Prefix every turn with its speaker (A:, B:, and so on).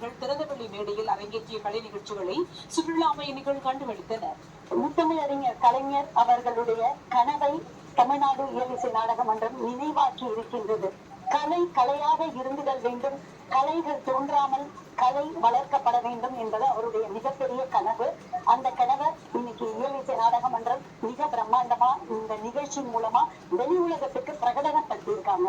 A: பயணிகள் திறந்தவெளி மேடையில் அரங்கேற்றிய கலை நிகழ்ச்சிகளை சுற்றுலா பயணிகள் கண்டுகளித்தனர்.
B: முத்தமிழறிஞர் கலைஞர் அவர்களுடைய கனவை தமிழ்நாடு இயலிசை நாடக மன்றம் நினைவாக்கி இருக்கின்றது. கலை கலையாக இருந்துதல் வேண்டும், கலைகள் தோன்றாமல் கலை வளர்க்கப்பட வேண்டும் என்பது அவருடைய மிகப்பெரிய கனவு. அந்த கனவை இன்னைக்கு இயலிசை நாடக மன்றம் மிக பிரம்மாண்டமா இந்த நிகழ்ச்சி மூலமா வெளி உலகத்துக்கு பிரகடனப்படுத்தியிருக்காங்க.